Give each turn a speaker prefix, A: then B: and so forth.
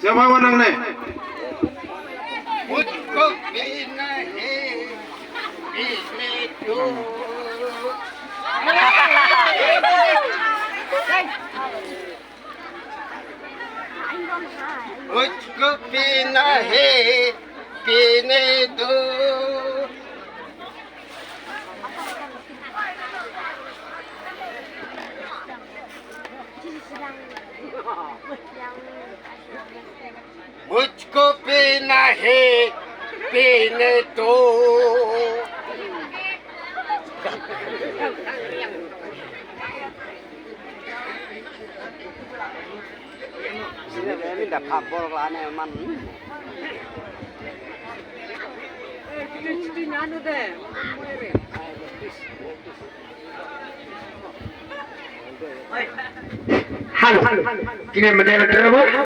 A: जमा नहीं
B: मुझको पीना है पीने दो मुझको पीना है पीने दो मुझको पीना है पीने दो
C: ini dah kabel lah nih man.
A: halo kini mendengar